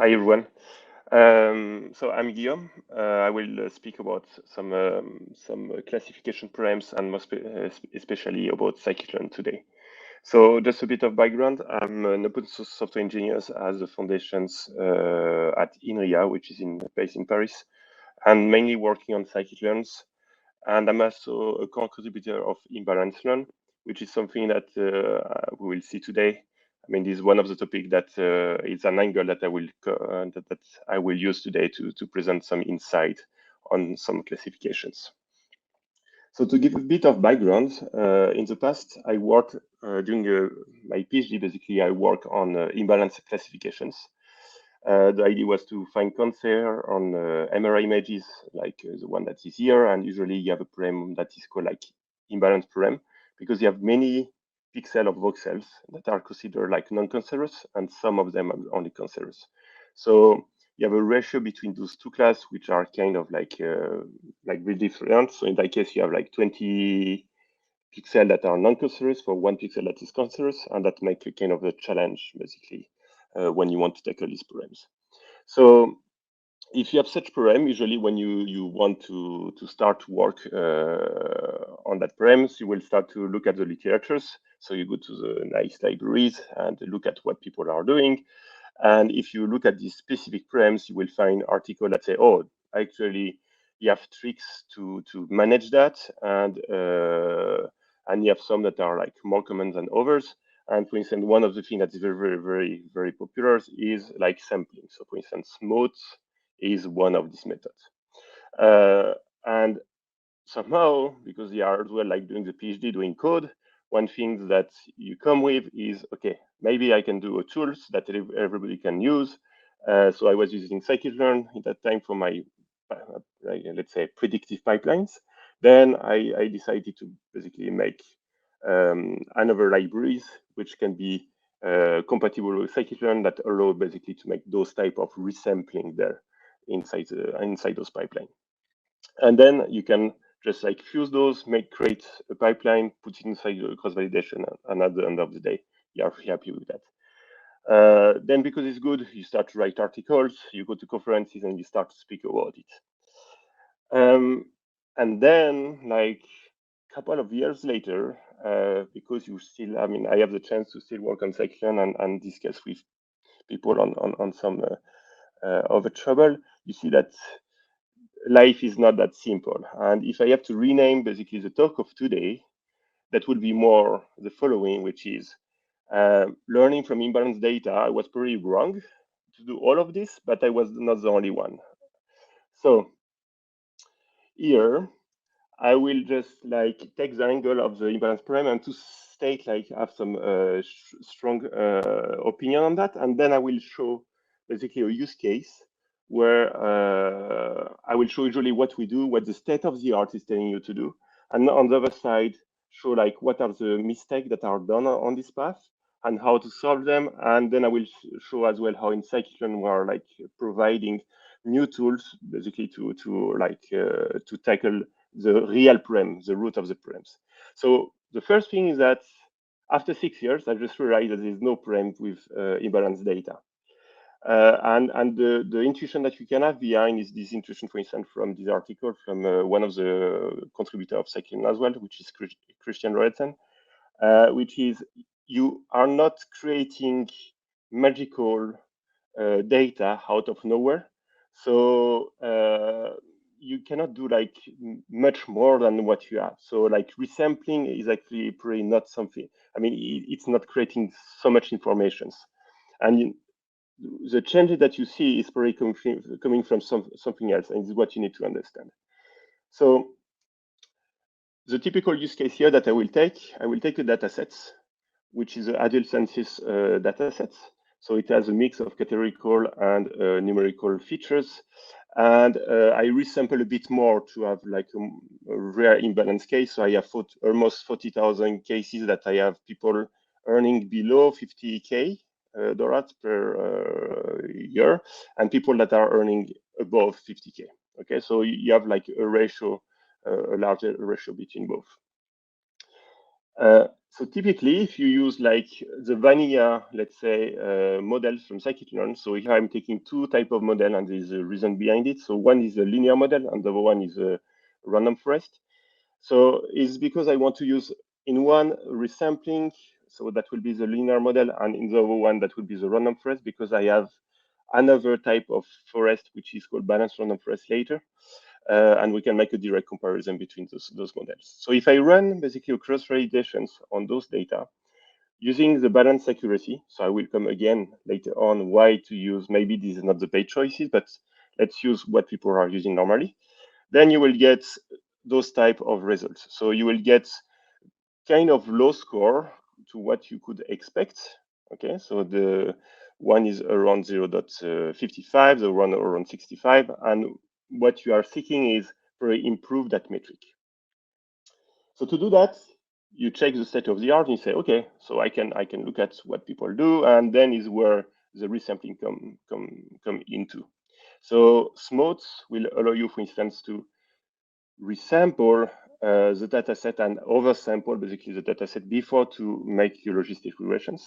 Hi everyone. So I'm Guillaume. I will speak about some classification problems and especially about scikit-learn today. So just a bit of background. I'm an open source software engineer as the foundations at INRIA, which is based in Paris, and mainly working on scikit-learns. And I'm also a contributor of imbalance learn, which is something that we will see today. I mean, this is one of the topics that is an angle that I will use today to present some insight on some classifications. So to give a bit of background, in the past, I worked during my PhD. Basically, I work on imbalance classifications. The idea was to find cancer on MRI images, like the one that is here, and usually you have a problem that is called like imbalance problem, because you have many pixels of voxels that are considered like non-cancerous, and some of them are only cancerous. So you have a ratio between those two classes, which are kind of like really different. So in that case, you have like 20 pixels that are non-cancerous for one pixel that is cancerous, and that makes a kind of a challenge, basically, when you want to tackle these problems. So if you have such problem, usually when you want to start to work on that problems, you will start to look at the literatures. So you go to the nice libraries and look at what people are doing. And if you look at these specific problems, you will find articles that say, oh, actually, you have tricks to manage that. And you have some that are like more common than others. And for instance, one of the things that is very popular is like sampling. So for instance, modes is one of these methods. And somehow, because they are as well like doing the PhD, doing code, one thing that you come with is, okay, maybe I can do a tools that everybody can use. So I was using Scikit-learn at that time for my, let's say, predictive pipelines. Then I decided to basically make another libraries which can be compatible with Scikit-learn that allow basically to make those type of resampling there inside those pipelines. And then you can just like fuse those, create a pipeline, put it inside your cross validation, and at the end of the day, you are happy with that. Then because it's good, you start to write articles, you go to conferences, and you start to speak about it. And then, like a couple of years later, because you still, I mean, I have the chance to still work on section and discuss with people on some other trouble, you see that life is not that simple. And if I have to rename basically the talk of today, that would be more the following, which is learning from imbalanced data. I was pretty wrong to do all of this, but I was not the only one. So here, I will just like take the angle of the imbalance problem and to state like have some strong opinion on that, and then I will show basically a use case where I will show usually what we do, what the state of the art is telling you to do, and on the other side show like what are the mistakes that are done on this path and how to solve them, and then I will show as well how in Scikit-learn we are like providing new tools basically to tackle the real problem, the root of the problems. So the first thing is that after 6 years, I just realized that there's no problem with imbalanced data. And the intuition that you can have behind is this intuition, for instance, from this article from one of the contributors of Scikit-learn as well, which is Christian Roetzen, which is you are not creating magical data out of nowhere. So you cannot do like much more than what you have. So like resampling is actually pretty not something. I mean, it's not creating so much information. And the changes that you see is probably coming from something else, and it's what you need to understand. So the typical use case here that I will take a data sets, which is an adult census data sets. So it has a mix of categorical and numerical features. And I resample a bit more to have like a rare imbalance case. So I have almost 40,000 cases that I have people earning below 50K dollars per year, and people that are earning above 50K. Okay, so you have like a ratio, a larger ratio between both. So typically, if you use like the vanilla, let's say, models from Scikit-learn, so here I'm taking two type of model, and there's a reason behind it. So one is a linear model, and the other one is a random forest. So it's because I want to use in one resampling, so that will be the linear model, and in the other one that will be the random forest, because I have another type of forest which is called balanced random forest later. And we can make a direct comparison between those models. So if I run basically a cross-validations on those data using the balance accuracy, so I will come again later on why to use, maybe this is not the paid choices, but let's use what people are using normally, then you will get those type of results. So you will get kind of low score to what you could expect. Okay, so the one is around 0.55, the one around 65, and what you are seeking is very improve that metric. So to do that, you check the state of the art and you say, okay, so I can look at what people do, and then is where the resampling come into. So SMOTE will allow you, for instance, to resample the dataset and oversample basically the dataset before to make your logistic regressions.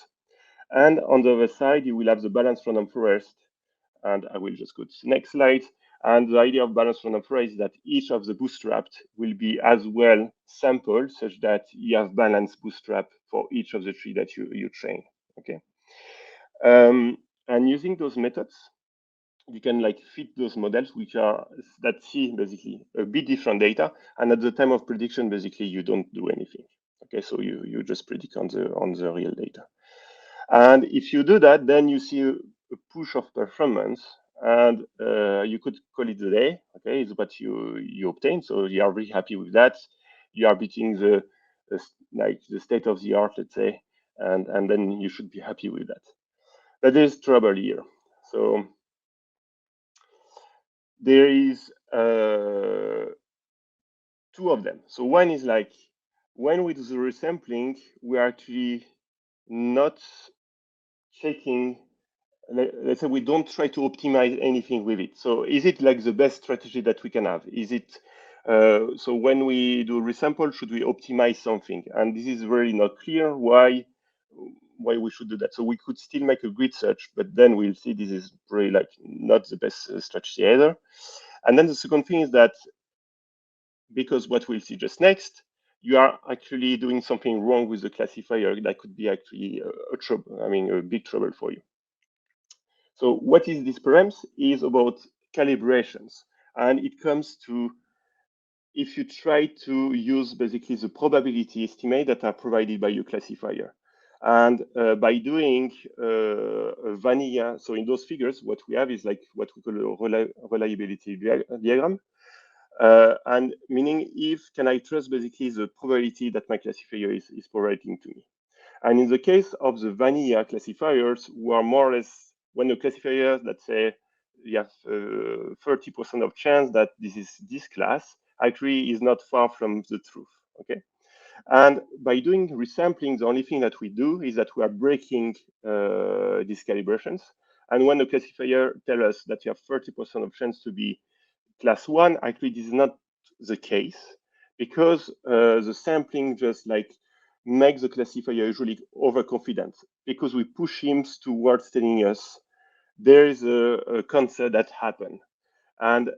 And on the other side, you will have the balanced random forest. And I will just go to the next slide. And the idea of balanced random forest is that each of the bootstrapped will be as well sampled such that you have balanced bootstrap for each of the tree that you train. Okay. And using those methods, you can like fit those models which are that see basically a bit different data, and at the time of prediction basically you don't do anything. Okay, so you just predict on the real data. And if you do that, then you see a push of performance, and you could call it the day. Okay, it's what you obtain, so you are very happy with that. You are beating the like the state of the art, let's say, and then you should be happy with that. But there's trouble here. So there is two of them. So one is like when we do the resampling, we are actually not checking. Let's say we don't try to optimize anything with it. So is it like the best strategy that we can have? Is it so when we do resample, should we optimize something? And this is really not clear why we should do that. So we could still make a grid search, but then we'll see this is really like not the best strategy either. And then the second thing is that because what we'll see just next, you are actually doing something wrong with the classifier that could be actually a trouble. I mean, a big trouble for you. So what is this params is about calibrations, and it comes to if you try to use basically the probability estimate that are provided by your classifier. And by doing a vanilla, so in those figures, what we have is like what we call a reliability diagram. And meaning if can I trust basically the probability that my classifier is providing to me. And in the case of the vanilla classifiers, who are more or less, when the classifier, let's say, you have 30% of chance that this is this class, actually is not far from the truth, okay? And by doing resampling, the only thing that we do is that we are breaking these calibrations. And when the classifier tells us that you have 30% of chance to be class one, actually this is not the case because the sampling just like makes the classifier usually overconfident because we push him towards telling us there is a concept that happened. And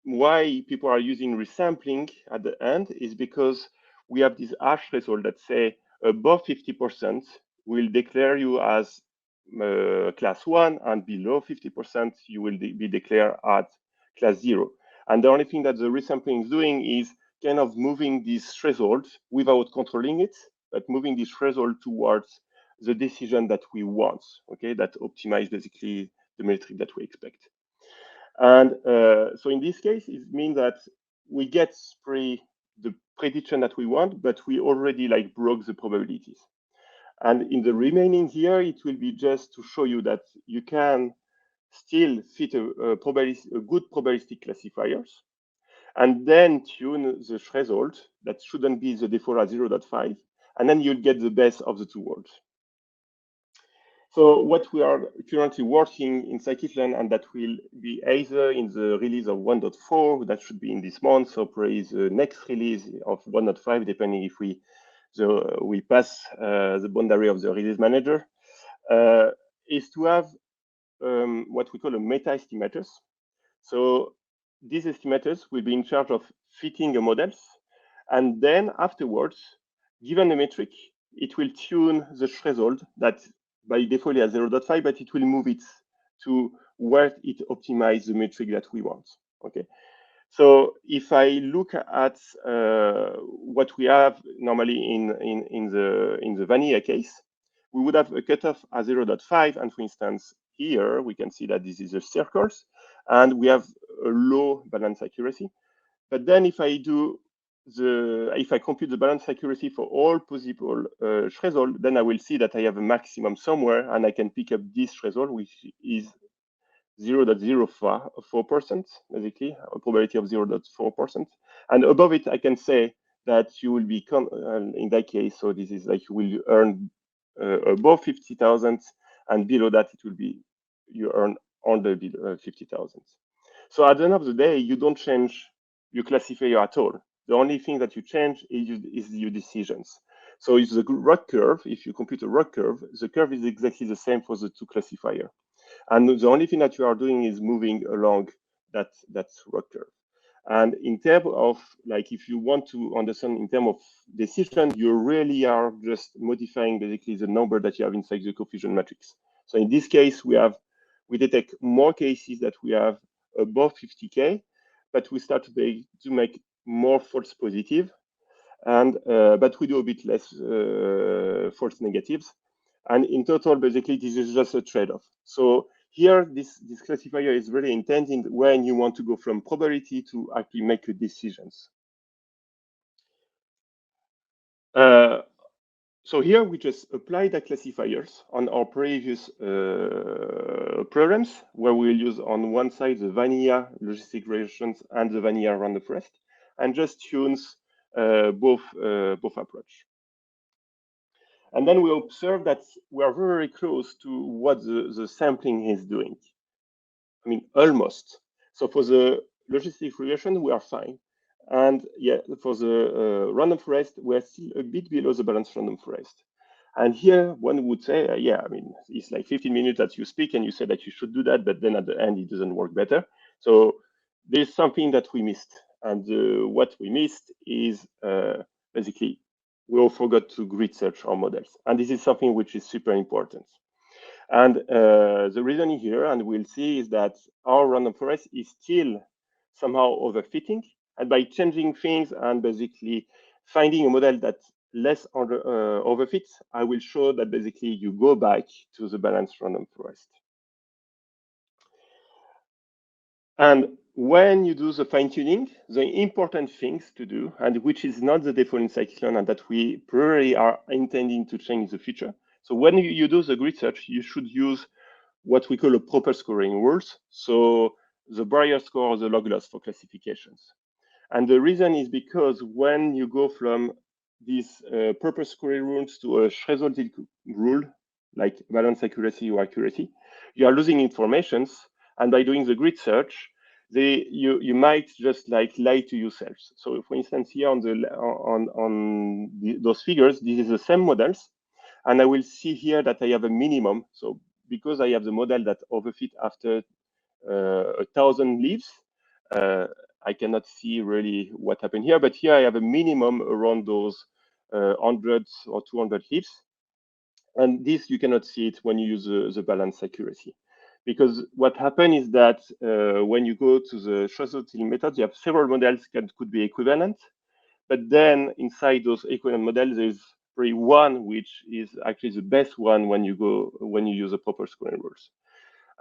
why people are using resampling at the end is because we have this hash threshold that say above 50% will declare you as class one, and below 50% you will be declared at class zero. And the only thing that the resampling is doing is kind of moving this threshold without controlling it, but moving this threshold towards the decision that we want, okay, that optimize basically the metric that we expect. And so in this case, it means that we get the prediction that we want, but we already like broke the probabilities. And in the remaining here, it will be just to show you that you can still fit a good probabilistic classifiers, and then tune the threshold that shouldn't be the default at 0.5, and then you'll get the best of the two worlds. So what we are currently working in Scikit-learn, and that will be either in the release of 1.4, that should be in this month, or probably the next release of 1.5, depending if we we pass the boundary of the release manager, is to have what we call a meta estimators. So these estimators will be in charge of fitting the models, and then afterwards, given the metric, it will tune the threshold that by default is 0.5, but it will move it to where it optimizes the metric that we want. Okay. So if I look at what we have normally in the vanilla case, we would have a cutoff at 0.5, and for instance, here we can see that this is the circles, and we have a low balance accuracy. But then if I compute the balance accuracy for all possible threshold, then I will see that I have a maximum somewhere, and I can pick up this threshold, which is 0.04%, basically, a probability of 0.4%. And above it, I can say that you will be, in that case, so this is like you will earn above 50,000, and below that, it will be you earn under 50,000. So at the end of the day, you don't change your classifier at all. The only thing that you change is your decisions. So it's the ROC curve. If you compute a ROC curve, the curve is exactly the same for the two classifiers. And the only thing that you are doing is moving along that ROC curve. And in terms of, like, if you want to understand in terms of decision, you really are just modifying basically the number that you have inside the coefficient matrix. So in this case, we detect more cases that we have above 50K, but we start to make more false positive, and but we do a bit less false negatives. And in total, basically, this is just a trade-off. So here, this classifier is really intended when you want to go from probability to actually make decisions. So here we just apply the classifiers on our previous programs, where we'll use on one side the vanilla logistic regressions and the vanilla random forest, and just tunes both approach. And then we observe that we are very close to what the sampling is doing. I mean, almost. So for the logistic regression, we are fine. And yeah, for the random forest, we're still a bit below the balanced random forest. And here, one would say, yeah, I mean, it's like 15 minutes that you speak and you say that you should do that, but then at the end, it doesn't work better. So there's something that we missed. And what we missed is basically, we all forgot to grid search our models. And this is something which is super important. And the reason here, and we'll see, is that our random forest is still somehow overfitting. And by changing things and basically finding a model that less overfits, I will show that basically you go back to the balanced random forest. And when you do the fine-tuning, the important things to do, and which is not the default in Scikit-learn, and that we probably are intending to change in the future. So when you do the grid search, you should use what we call a proper scoring rules. So the barrier score or the log loss for classifications. And the reason is because when you go from these proper scoring rules to a thresholded rule, like balance accuracy or accuracy, you are losing informations. And by doing the grid search, you might just like lie to yourselves. So for instance, here on those figures, this is the same models. And I will see here that I have a minimum. So because I have the model that overfit after 1,000 leaves, I cannot see really what happened here. But here I have a minimum around those 100 or 200 leaves. And this, you cannot see it when you use the balance accuracy. Because what happened is that when you go to the threshold method, you have several models that could be equivalent. But then inside those equivalent models, there's probably one which is actually the best one when you use the proper scoring rules.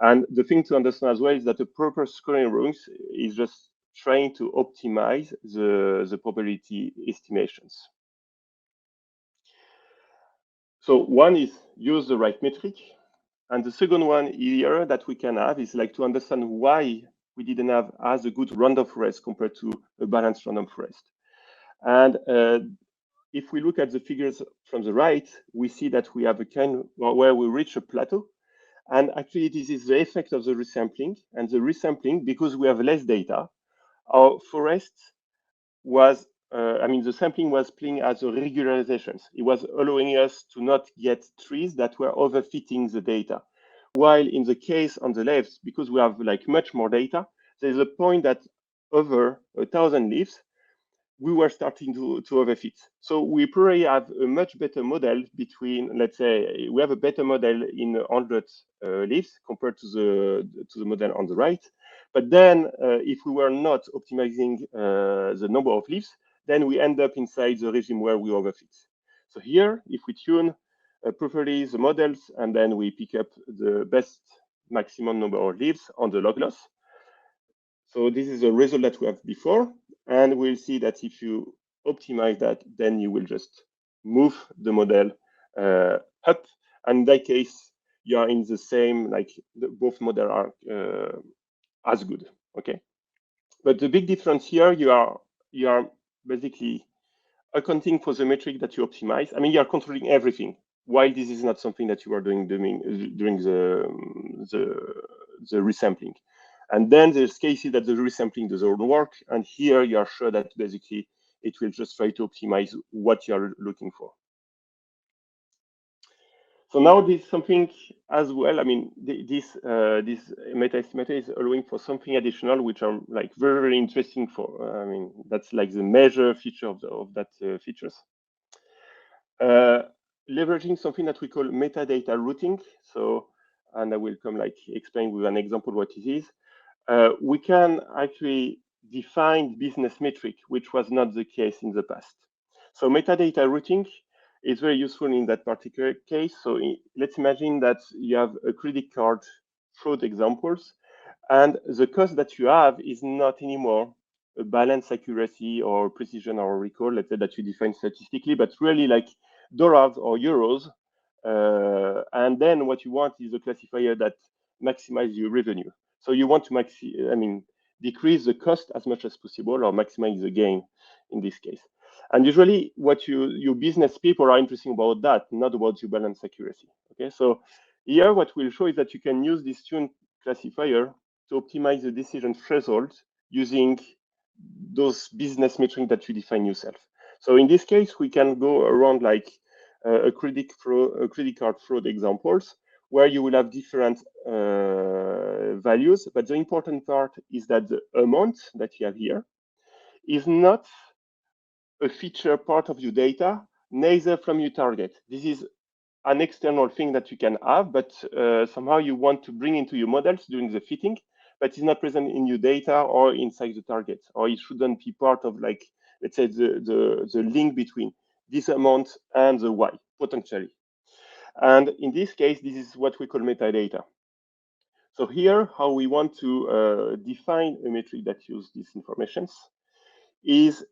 And the thing to understand as well is that the proper scoring rules is just trying to optimize the probability estimations. So one is use the right metric. And the second one here that we can have is like to understand why we didn't have as a good random forest compared to a balanced random forest. And if we look at the figures from the right, we see that we have a kind where we reach a plateau. And actually, this is the effect of the resampling. And the resampling, because we have less data, our forest was the sampling was playing as a regularizations. It was allowing us to not get trees that were overfitting the data. While in the case on the left, because we have like much more data, there's a point that over 1,000 leaves, we were starting to overfit. So we probably have a much better model between, let's say, we have a better model in 100 leaves compared to the model on the right. But then if we were not optimizing the number of leaves, then we end up inside the regime where we overfit. So here, if we tune properly the models, and then we pick up the best maximum number of leaves on the log loss. So this is a result that we have before, and we'll see that if you optimize that, then you will just move the model up. And in that case, you are in the same, like both models are as good, okay? But the big difference here, you are basically accounting for the metric that you optimize. I mean, you are controlling everything, while this is not something that you are doing during the resampling. And then there's cases that the resampling doesn't work, and here you are sure that basically it will just try to optimize what you are looking for. So now this is something as well. I mean, this meta estimator is allowing for something additional, which are like very, very interesting for. I mean, that's like the major feature of that features. Leveraging something that we call metadata routing. So, and I will come like explain with an example what it is. We can actually define business metric, which was not the case in the past. So metadata routing is very useful in that particular case. So let's imagine that you have a credit card fraud examples, and the cost that you have is not anymore a balance accuracy or precision or recall, let's say that you define statistically, but really like dollars or euros. And then what you want is a classifier that maximizes your revenue. So you want to decrease the cost as much as possible or maximize the gain in this case. And usually what your business people are interested about that, not about your balance accuracy. Okay, so here what we'll show is that you can use this tune classifier to optimize the decision threshold using those business metrics that you define yourself. So in this case, we can go around like a credit card fraud examples where you will have different values. But the important part is that the amount that you have here is not a feature part of your data, neither from your target. This is an external thing that you can have, but somehow you want to bring into your models during the fitting, but it's not present in your data or inside the target, or it shouldn't be part of, like, let's say, the link between this amount and the Y, potentially. And in this case, this is what we call metadata. So here, how we want to define a metric that uses these informations is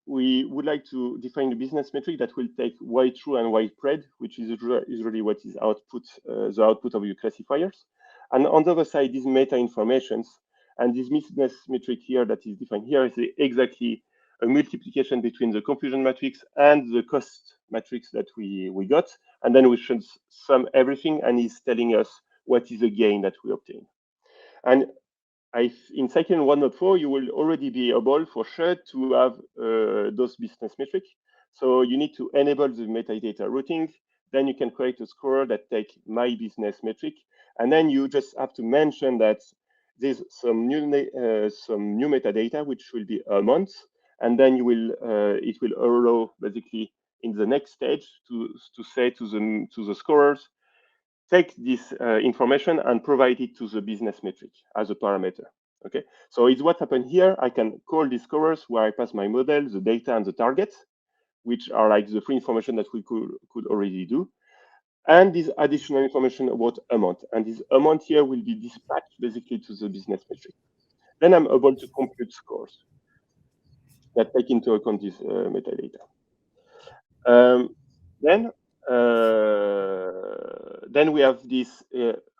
we would like to define a business metric that will take Y true and Y pred, which is usually what is output, the output of your classifiers. And on the other side, these meta informations, and this business metric here that is defined here is exactly a multiplication between the confusion matrix and the cost matrix that we got. And then we should sum everything, and it's telling us what is the gain that we obtain. And in Scikit-learn 1.4, you will already be able for sure to have those business metrics. So you need to enable the metadata routing. Then you can create a scorer that takes my business metric. And then you just have to mention that there's some new metadata, which will be amount. And then you will it will allow basically in the next stage to say to the scorers, take this information and provide it to the business metric as a parameter. Okay, so it's what happened here. I can call these scorers where I pass my model, the data, and the targets, which are like the free information that we could already do. And this additional information about amount. And this amount here will be dispatched basically to the business metric. Then I'm able to compute scores that take into account this metadata. Then we have this,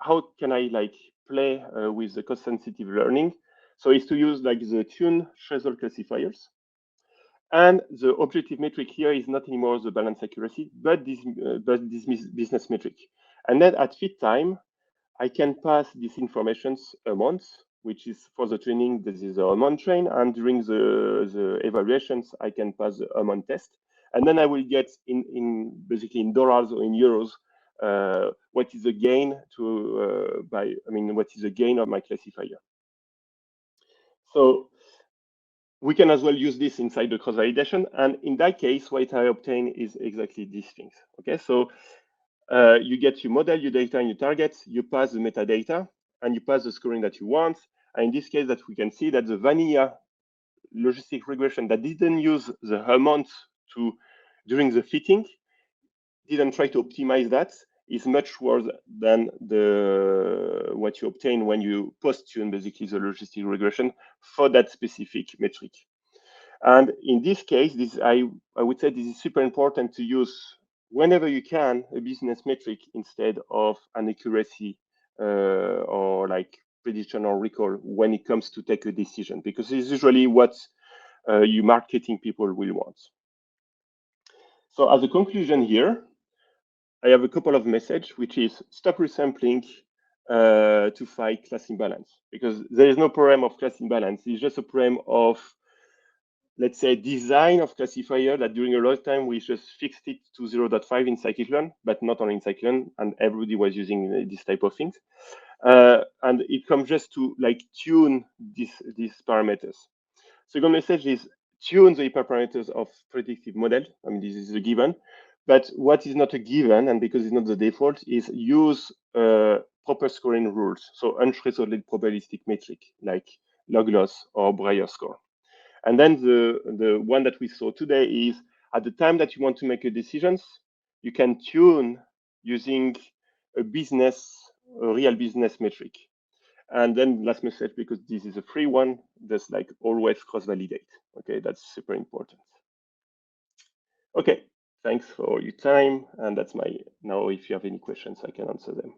how can I like play with the cost sensitive learning? So it's to use like the tune threshold classifiers. And the objective metric here is not anymore the balance accuracy, but this business metric. And then at fit time, I can pass these informations amounts which is for the training, this is the Hammond train, and during the evaluations, I can pass the Hammond test. And then I will get basically in dollars or in euros, what is the gain what is the gain of my classifier. So we can as well use this inside the cross-validation. And in that case, what I obtain is exactly these things. Okay, so you get your model, your data, and your targets, you pass the metadata, and you pass the scoring that you want. And in this case, that we can see that the vanilla logistic regression that didn't use the Hammond during the fitting, didn't try to optimize that, is much worse than what you obtain when you post-tune basically the logistic regression for that specific metric. And in this case, I would say this is super important to use whenever you can a business metric instead of an accuracy or like prediction or recall when it comes to take a decision, because it's usually what you marketing people will want. So as a conclusion here, I have a couple of messages, which is stop resampling to fight class imbalance, because there is no problem of class imbalance. It's just a problem of, let's say, design of classifier that during a long time we just fixed it to 0.5 in Scikit-learn, but not only in Scikit-learn, and everybody was using this type of things. And it comes just to like tune these parameters. Second message is tune the hyperparameters of predictive model. I mean, this is a given, but what is not a given, and because it's not the default, is use proper scoring rules. So unthresholded probabilistic metric like log loss or Breyer score. And then the one that we saw today is at the time that you want to make a decisions, you can tune using a real business metric. And then last message, because this is a free one, just like always cross-validate. Okay, that's super important. Okay, thanks for your time. And that's now if you have any questions, I can answer them.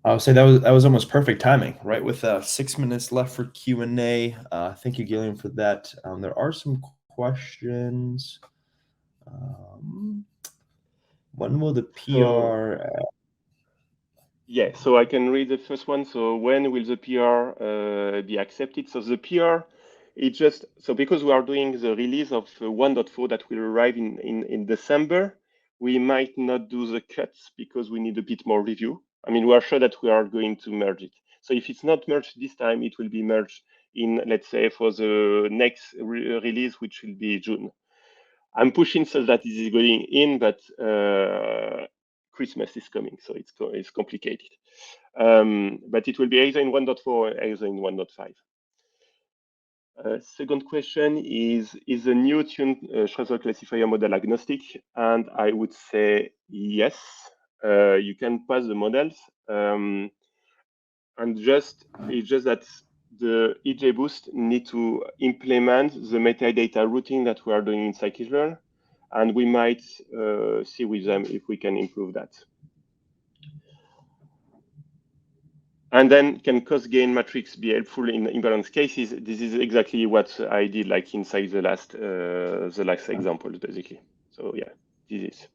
I would say that was almost perfect timing, right? With 6 minutes left for Q&A. Thank you, Guillaume, for that. There are some questions. When will the PR? Yeah, so I can read the first one. So when will the PR be accepted? So the PR, it's just, so because we are doing the release of 1.4 that will arrive in December, we might not do the cuts because we need a bit more review. I mean, we are sure that we are going to merge it. So if it's not merged this time, it will be merged in, let's say, for the next release, which will be June. I'm pushing so that it is going in, but Christmas is coming, so it's complicated. But it will be either in 1.4 or either in 1.5. Second question is the new tuned Schroeder classifier model agnostic? And I would say yes. You can pass the models. And it's just that the EJBoost need to implement the metadata routing that we are doing in Scikit-learn, and we might see with them if we can improve that. And then can cost gain matrix be helpful in imbalance cases? This is exactly what I did like inside the last example, basically. So yeah, this is.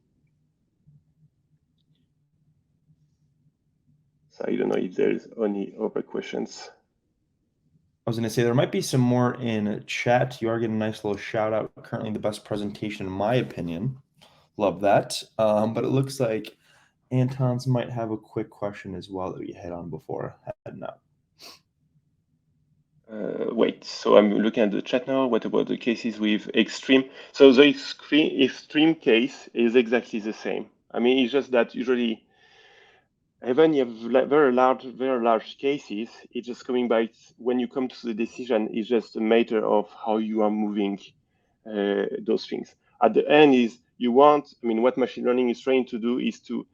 So I don't know if there's any other questions. I was going to say there might be some more in chat. You are getting a nice little shout out. Currently the best presentation, in my opinion. Love that. But it looks like Anton's might have a quick question as well that we hit on before heading out. Wait, so I'm looking at the chat now. What about the cases with extreme? So the extreme case is exactly the same. I mean, it's just that usually, even you have very large cases, it's just coming by when you come to the decision, it's just a matter of how you are moving those things. At the end is what machine learning is trying to do is to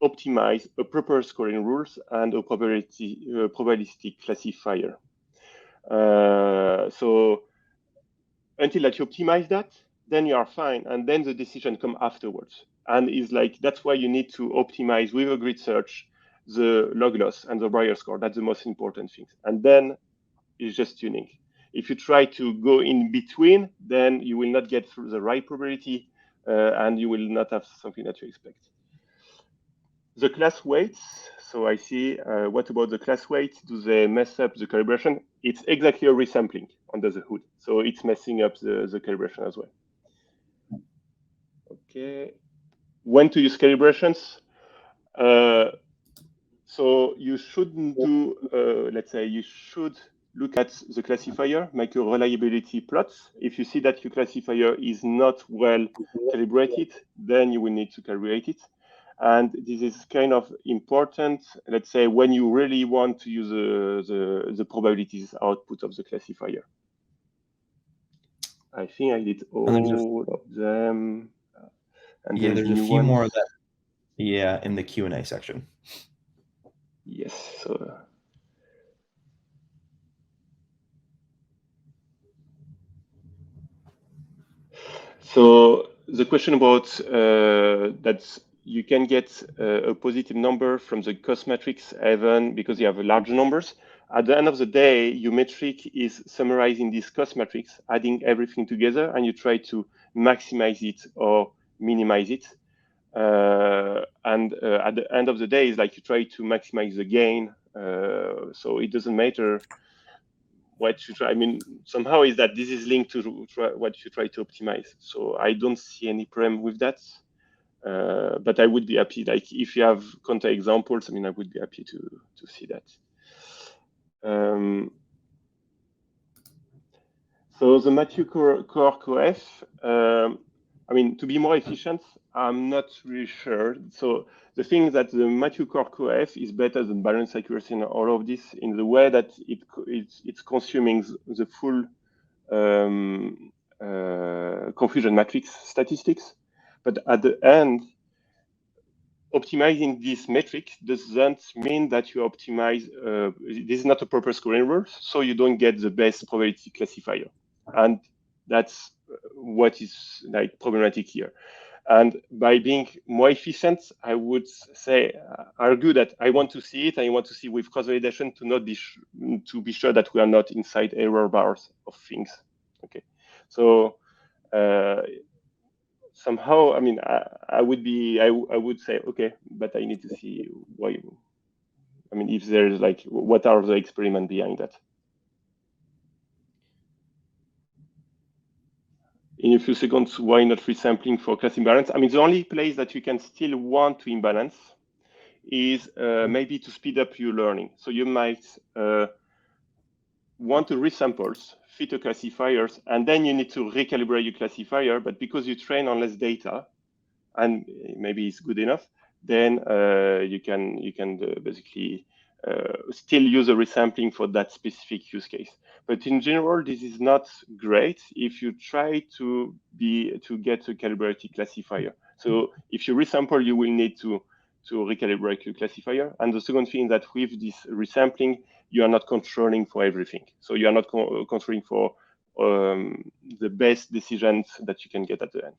optimize a proper scoring rules and a probabilistic classifier. So until that you optimize that, then you are fine, and then the decision come afterwards. And it's like that's why you need to optimize with a grid search the log loss and the Breyer score. That's the most important thing. And then it's just tuning. If you try to go in between, then you will not get the right probability, and you will not have something that you expect. The class weights, so I see, what about the class weights? Do they mess up the calibration? It's exactly a resampling under the hood. So it's messing up the calibration as well. Okay. When to use calibrations? So you shouldn't do, let's say you should look at the classifier, make a reliability plot. If you see that your classifier is not well calibrated, then you will need to calibrate it. And this is kind of important, let's say, when you really want to use the probabilities output of the classifier. I think I did all of them. And yeah, there's a few ones. more that, yeah, in the Q&A section. Yes. So the question about that you can get a positive number from the cost matrix even because you have large numbers. At the end of the day, your metric is summarizing this cost matrix, adding everything together, and you try to maximize it or minimize it. And at the end of the day, it's like you try to maximize the gain. So it doesn't matter what you try. I mean, somehow is that this is linked to what you try to optimize. So I don't see any problem with that. But I would be happy, like if you have counter examples, I mean, I would be happy to see that. So the Matthew core coef, I mean, to be more efficient, I'm not really sure. So the thing that the Matthew core coef is better than balance accuracy and all of this in the way that it's consuming the full confusion matrix statistics. But at the end, optimizing this metric doesn't mean that you optimize, this is not a proper scoring rule, so you don't get the best probability classifier. And that's what is like problematic here. And by being more efficient, I would say, argue that I want to see it, I want to see with cross validation to not be to be sure that we are not inside error bars of things. Okay, so somehow, I mean, I would say, okay, but I need to see why. I mean, if there's like, what are the experiments behind that? In a few seconds, why not resampling for class imbalance? I mean, the only place that you can still want to imbalance is maybe to speed up your learning. So you might want to resamples, fit a classifiers, and then you need to recalibrate your classifier. But because you train on less data, and maybe it's good enough, then you can basically still use a resampling for that specific use case. But in general, this is not great if you try to get a calibrated classifier. So if you resample, you will need to recalibrate your classifier. And the second thing that with this resampling, you are not controlling for everything. So you are not controlling for the best decisions that you can get at the end.